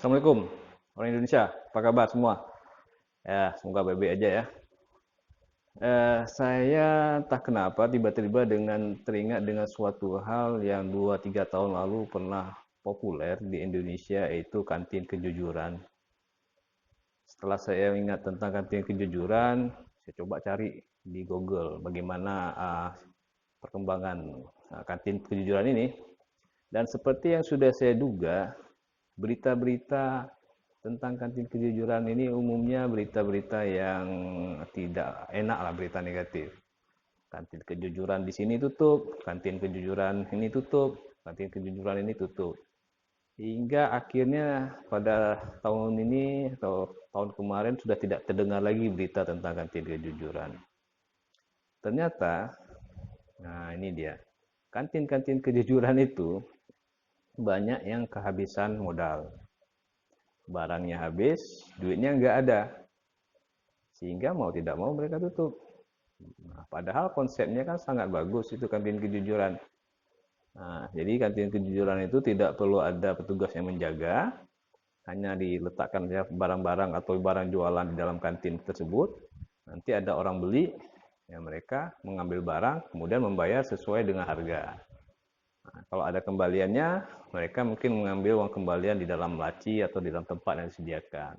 Assalamualaikum orang Indonesia, apa kabar semua? Ya, semoga baik-baik aja ya. Saya entah kenapa tiba-tiba dengan teringat dengan suatu hal yang 2-3 tahun lalu pernah populer di Indonesia, yaitu kantin kejujuran. Setelah saya ingat tentang kantin kejujuran, saya coba cari di Google bagaimana perkembangan kantin kejujuran ini. Dan seperti yang sudah saya duga, berita-berita tentang kantin kejujuran ini umumnya berita-berita yang tidak enak lah, berita negatif. Kantin kejujuran di sini tutup, kantin kejujuran ini tutup, kantin kejujuran ini tutup. Hingga akhirnya pada tahun ini atau tahun kemarin sudah tidak terdengar lagi berita tentang kantin kejujuran. Ternyata, nah ini dia, kantin-kantin kejujuran itu banyak yang kehabisan modal. Barangnya habis, duitnya nggak ada. Sehingga mau tidak mau mereka tutup. Nah, padahal konsepnya kan sangat bagus itu kantin kejujuran. Nah, jadi kantin kejujuran itu tidak perlu ada petugas yang menjaga, hanya diletakkan ya barang-barang atau barang jualan di dalam kantin tersebut. Nanti ada orang beli, ya mereka mengambil barang, kemudian membayar sesuai dengan harga. Nah, kalau ada kembaliannya, mereka mungkin mengambil uang kembalian di dalam laci atau di dalam tempat yang disediakan.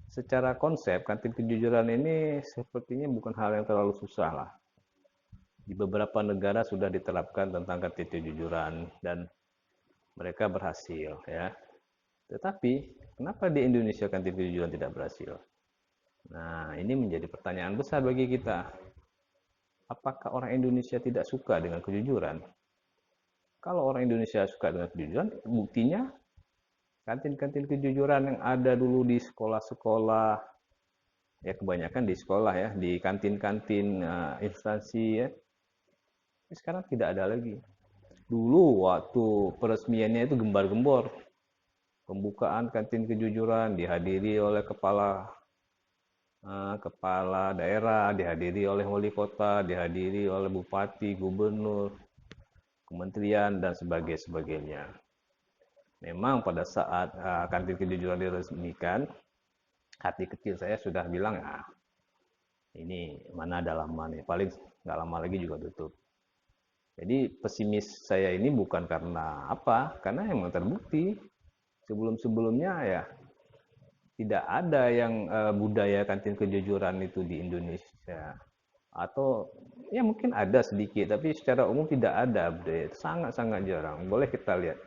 Secara konsep, kantin kejujuran ini sepertinya bukan hal yang terlalu susah lah. Di beberapa negara sudah diterapkan tentang kantin kejujuran dan mereka berhasil ya. Tetapi kenapa di Indonesia kantin kejujuran tidak berhasil? Nah, ini menjadi pertanyaan besar bagi kita. Apakah orang Indonesia tidak suka dengan kejujuran? Kalau orang Indonesia suka dengan kejujuran, buktinya kantin-kantin kejujuran yang ada dulu di sekolah-sekolah, ya kebanyakan di sekolah ya, di kantin-kantin instansi ya, sekarang tidak ada lagi. Dulu waktu peresmiannya itu gembar-gembor, pembukaan kantin kejujuran dihadiri oleh kepala daerah, dihadiri oleh wali kota, dihadiri oleh bupati, gubernur, kementerian dan sebagainya. Memang pada saat kantin kejujuran diresmikan, hati kecil saya sudah bilang, ah ini mana ada lama nih, paling nggak lama lagi juga tutup. Jadi pesimis saya ini bukan karena apa, karena emang terbukti sebelum-sebelumnya ya tidak ada yang budaya kantin kejujuran itu di Indonesia. Atau ya mungkin ada sedikit, tapi secara umum tidak ada budaya, sangat-sangat jarang. Boleh kita lihat,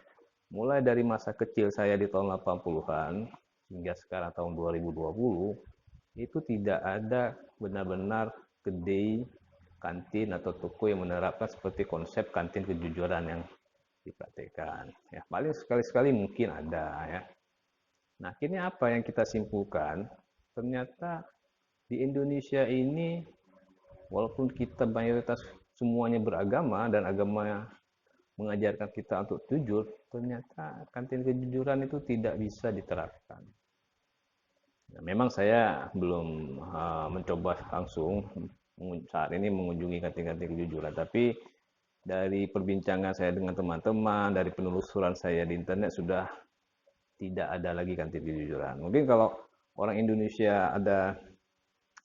mulai dari masa kecil saya di tahun 80-an hingga sekarang tahun 2020, itu tidak ada benar-benar kedai kantin atau toko yang menerapkan seperti konsep kantin kejujuran yang dipraktekkan. Ya, paling sekali-sekali mungkin ada ya. Nah, akhirnya apa yang kita simpulkan? Ternyata di Indonesia ini walaupun kita mayoritas semuanya beragama dan agama mengajarkan kita untuk jujur, ternyata kantin kejujuran itu tidak bisa diterapkan. Nah, memang saya belum mencoba langsung saat ini mengunjungi kantin-kantin kejujuran, tapi dari perbincangan saya dengan teman-teman, dari penelusuran saya di internet sudah tidak ada lagi kantin kejujuran. Mungkin kalau orang Indonesia ada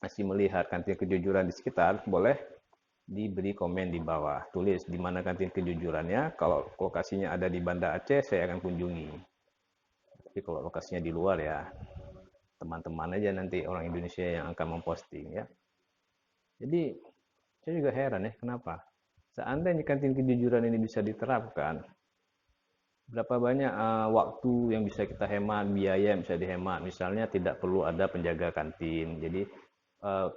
masih melihat kantin kejujuran di sekitar, boleh diberi komen di bawah. Tulis di mana kantin kejujurannya. Kalau lokasinya ada di Banda Aceh, saya akan kunjungi. Tapi kalau lokasinya di luar ya, teman-teman aja nanti orang Indonesia yang akan memposting ya. Jadi saya juga heran ya, kenapa? Seandainya kantin kejujuran ini bisa diterapkan, berapa banyak waktu yang bisa kita hemat, biaya yang bisa dihemat. Misalnya tidak perlu ada penjaga kantin, jadi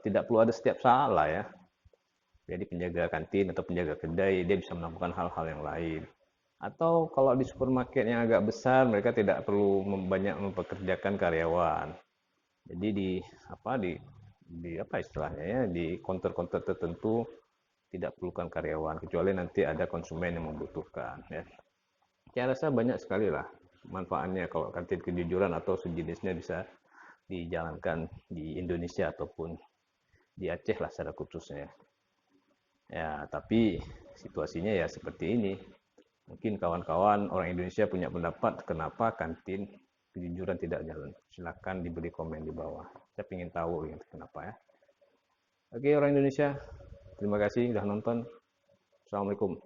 tidak perlu ada setiap saat lah ya. Jadi penjaga kantin atau penjaga kedai dia bisa melakukan hal-hal yang lain. Atau kalau di supermarket yang agak besar, mereka tidak perlu banyak mempekerjakan karyawan. Jadi di apa istilahnya ya, di counter-counter tertentu tidak perlukan karyawan kecuali nanti ada konsumen yang membutuhkan ya. Saya rasa banyak sekali lah manfaatnya kalau kantin kejujuran atau sejenisnya bisa dijalankan di Indonesia ataupun di Aceh lah secara khususnya. Ya, tapi situasinya ya seperti ini. Mungkin kawan-kawan orang Indonesia punya pendapat kenapa kantin kejujuran tidak jalan. Silakan diberi komen di bawah. Saya ingin tahu gitu, kenapa ya. Oke orang Indonesia, terima kasih sudah nonton. Assalamualaikum.